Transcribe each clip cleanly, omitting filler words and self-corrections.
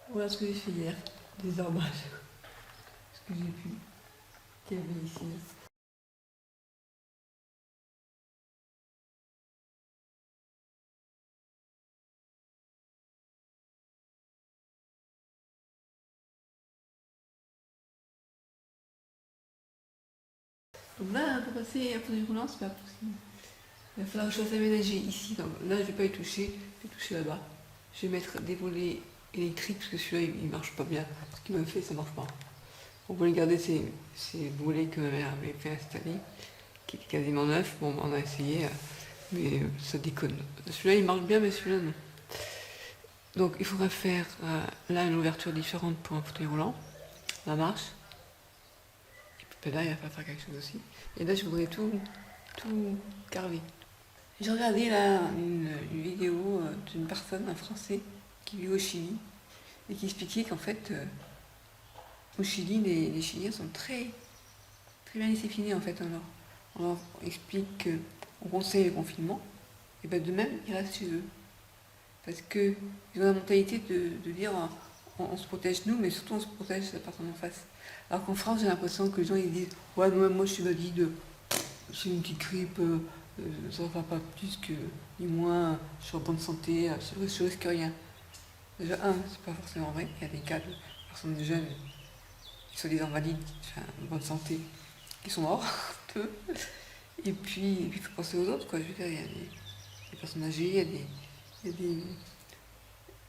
Voilà ce que j'ai fait hier. Désherbage. Ce que j'ai pu. Qu'il y avait ici. Donc là, pour passer à fauteuil roulant, c'est pas possible. Il va falloir que je fasse aménager ici. Donc là, je vais pas y toucher. Je vais toucher là-bas. Je vais mettre des volets électriques parce que celui-là, il marche pas bien. Ce qu'il m'a fait, ça marche pas. On peut garder ces volets que ma mère avait fait installer, qui étaient quasiment neufs. Bon, on a essayé, mais ça déconne. Celui-là, il marche bien, mais celui-là, non. Donc, il faudra faire là une ouverture différente pour un fauteuil roulant. La marche. Et puis là, il va falloir faire quelque chose aussi. Et là, je voudrais tout carver. J'ai regardé là une vidéo d'une personne, un Français, qui vit au Chili, et qui expliquait qu'en fait, au Chili, les Chiliens sont très, très bien disciplinés en fait. On leur explique qu'on conseille le confinement, et ben de même, ils restent chez eux. Parce qu'ils ont la mentalité de dire on se protège nous, mais surtout on se protège la personne en face. Alors qu'en France, j'ai l'impression que les gens ils disent ouais, moi je suis valide, j'ai une petite grippe, ça va pas plus que ni moins, je suis en bonne santé, je risque rien. Déjà, c'est pas forcément vrai, il y a des cas de personnes jeunes qui sont des invalides, enfin, de bonne santé, qui sont morts, peu. Et puis, il faut penser aux autres, quoi. Je veux dire, il y a des personnes âgées, il y a des,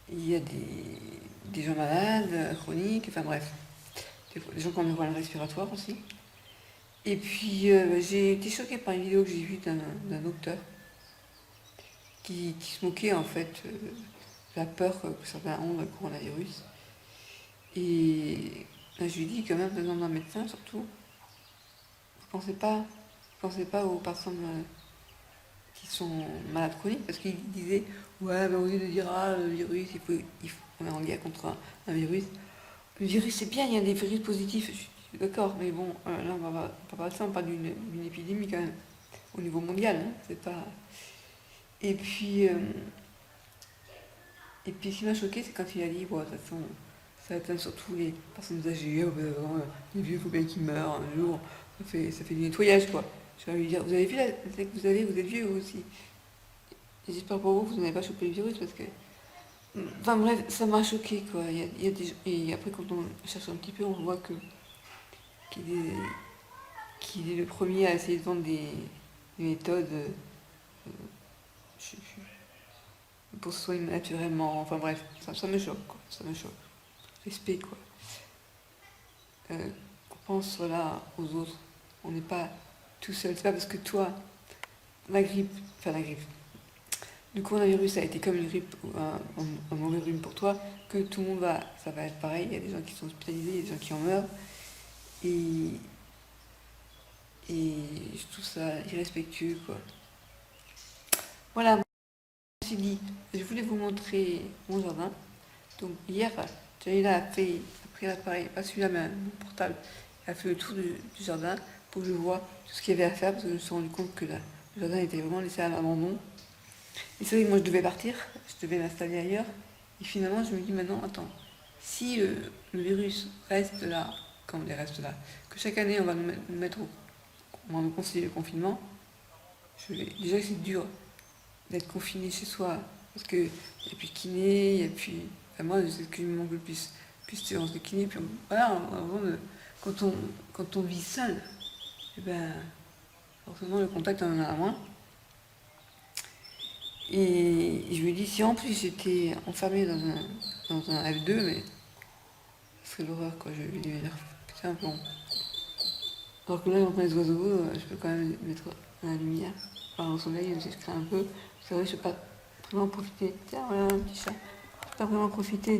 il y a des gens malades, chroniques, enfin bref, des gens qui ont des problèmes respiratoires aussi. Et puis j'ai été choquée par une vidéo que j'ai vue d'un docteur qui se moquait en fait de la peur que certains ont le coronavirus. Et je lui dis quand même, venant d'un médecin surtout, vous pensez pas aux personnes qui sont malades chroniques, parce qu'il disait ouais, au lieu de dire le virus, on est en guerre contre un virus. Le virus, c'est bien, il y a des virus positifs, je suis d'accord, mais bon, là, on va pas de ça, on parle d'une épidémie quand même, au niveau mondial, hein, c'est pas... Et puis, ce qui m'a choqué, c'est quand il a dit, bon, de toute façon, ça atteint surtout les personnes âgées, les vieux, il faut bien qu'ils meurent un jour, ça fait du nettoyage, quoi. Je vais lui dire, vous avez vu la tête que vous avez, vous êtes vieux vous aussi. Et j'espère pour vous que vous n'avez pas chopé le virus, parce que... Enfin bref, ça m'a choqué, quoi. Il y a des... Et après, quand on cherche un petit peu, on voit que qu'il est, qu'il est le premier à essayer de vendre des méthodes pour se soigner naturellement. Enfin bref, ça me choque, quoi. Ça me choque. Respect, quoi. On pense voilà, aux autres. On n'est pas tout seul. C'est pas parce que toi, la grippe, le coronavirus a été comme une grippe ou un mauvais rhume pour toi, que tout le monde ça va être pareil. Il y a des gens qui sont hospitalisés, il y a des gens qui en meurent. Et, et je trouve ça irrespectueux, quoi. Voilà, je me suis dit, je voulais vous montrer mon jardin. Donc hier, Jalila a pris l'appareil, pas celui-là, mais mon portable, a fait le tour du jardin pour que je vois tout ce qu'il y avait à faire, parce que je me suis rendu compte que le jardin était vraiment laissé à l'abandon. Et c'est vrai que moi je devais partir, je devais m'installer ailleurs. Et finalement, je me dis maintenant, attends, si le virus reste là, quand il reste là, que chaque année on va on va nous conseiller le confinement, déjà que c'est dur d'être confiné chez soi, parce qu'il n'y a plus de kiné, il n'y a plus... Enfin, moi, c'est ce qui me manque le plus de séances de kiné, puis voilà, quand on vit seul, eh ben, forcément le contact on en a moins. Et je me dis, si en plus j'étais enfermée dans un F2, mais ce serait l'horreur, quoi, je vais dire, putain, bon. Alors que là, j'entends les oiseaux, je peux quand même mettre à la lumière, enfin au soleil, même si je crains un peu. C'est vrai, je ne peux pas vraiment profiter. Tiens, voilà un petit chat. Je ne peux pas vraiment profiter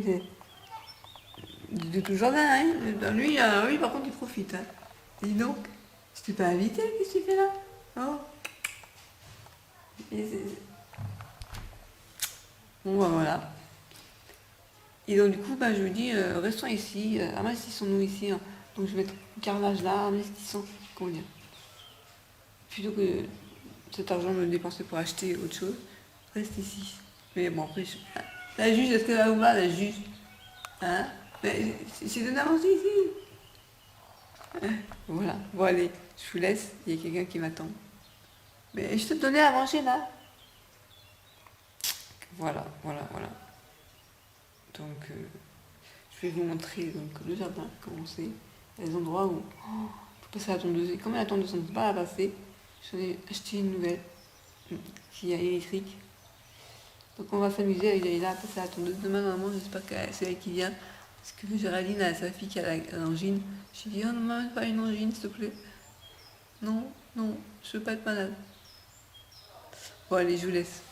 de tout le jardin, hein. Lui, par contre, il profite. Hein. Dis donc, je t'ai pas invité, qu'est-ce que tu fais là? Oh. Bon, bah voilà. Et donc, du coup, bah, je me dis, restons ici, investissons-nous ici. Hein. Donc, je vais mettre un carrelage là, investissons. Comment dire? Plutôt que cet argent me le dépenser pour acheter autre chose, reste ici. Mais bon, après, la juge, est-ce qu'elle va ou pas, la juge? Hein? Mais j'ai donné à manger ici. Voilà. Bon, allez, je vous laisse. Il y a quelqu'un qui m'attend. Mais je te donnais à manger là. Voilà, voilà, voilà. Donc, je vais vous montrer donc, le jardin, comment c'est. Il y a des endroits où il faut passer à la tondeuse. Et comme la tondeuse, on ne peut pas la passer, j'en ai acheté une nouvelle qui est électrique. Donc on va s'amuser avec Jaïla à passer à la tondeuse. Demain, normalement, j'espère que c'est elle qui vient. Parce que Géraldine a sa fille qui a l'angine. J'ai dit, oh non, maman, pas une angine, s'il te plaît. Non, non, je veux pas être malade. Bon, allez, je vous laisse.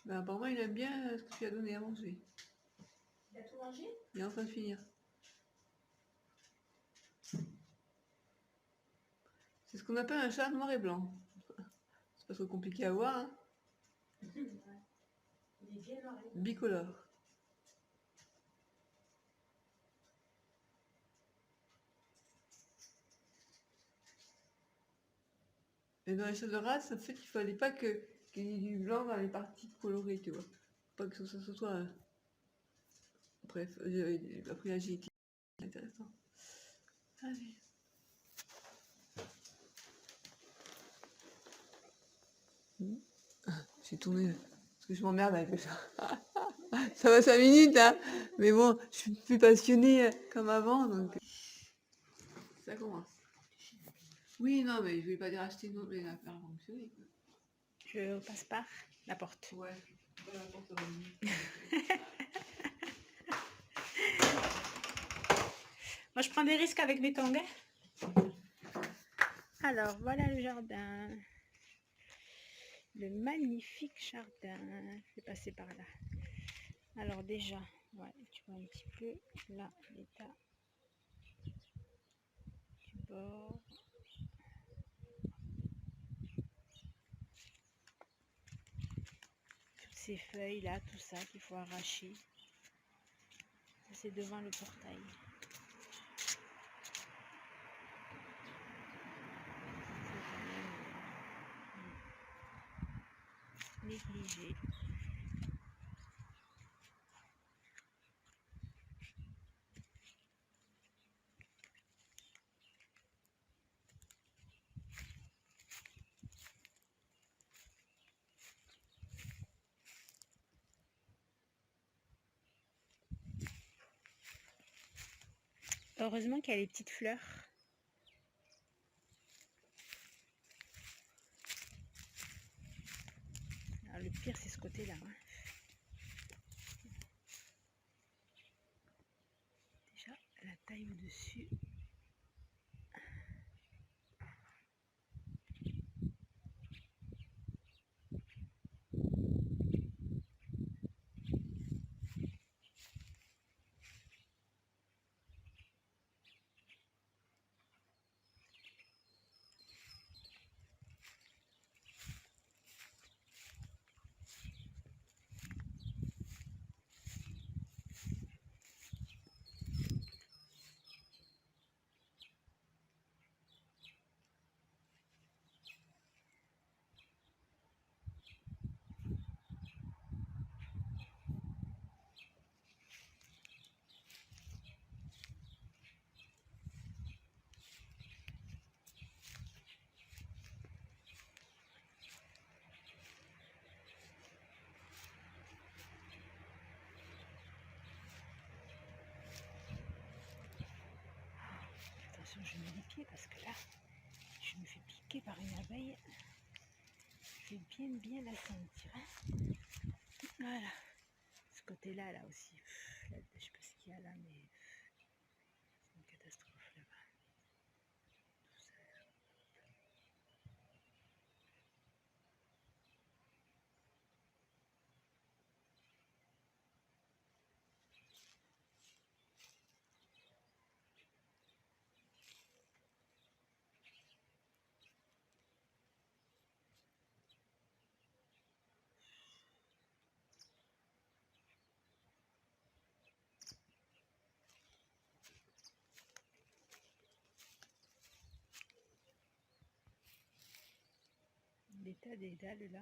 Ben, apparemment, il aime bien ce que tu as donné à manger. Il a tout mangé? Il est en train de finir. C'est ce qu'on appelle un chat noir et blanc. C'est pas trop compliqué à voir, hein. Ouais. Il est bien noir et blanc. Bicolore. Et dans les chats de race, ça fait qu'il fallait pas qu'il y ait du blanc dans les parties colorées, tu vois. Pas que ça soit. Bref, j'ai appris l'agilité. C'est intéressant. Allez. J'ai tourné parce que je m'emmerde avec ça. Ça va 5 minutes, hein. Mais bon, je suis plus passionnée comme avant, donc ça commence. Oui, non, mais je vais pas dire acheter une autre, mais la faire fonctionner. Je passe par la porte. Ouais, pas la porte à Moi, je prends des risques avec mes tongs. Alors, voilà le jardin. Le magnifique jardin. Je vais passer par là. Alors déjà, ouais, tu vois un petit peu là l'état du bord. Toutes ces feuilles là, tout ça qu'il faut arracher. C'est devant le portail. Négligé. Heureusement qu'il y a les petites fleurs. Alors, le pire, c'est ce côté-là. Hein. Déjà, la taille au-dessus. Attention, je mets les pieds parce que là, je me fais piquer par une abeille. Je vais bien la sentir. Hein. Voilà. Ce côté-là, là aussi. Là, je sais pas ce qu'il y a là, mais c'est une catastrophe là-bas. Tout ça. L'état des dalles là.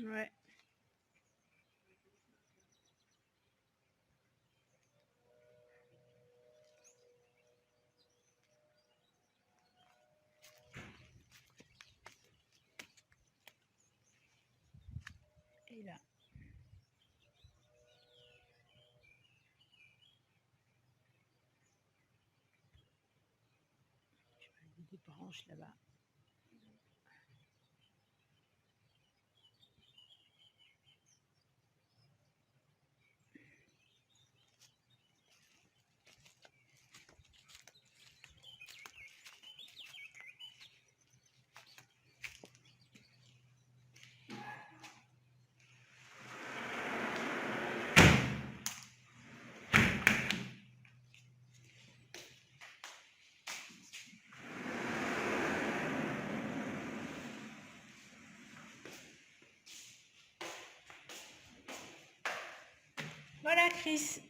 Ouais. Et là. Je vois des branches là-bas. Voilà, Chris.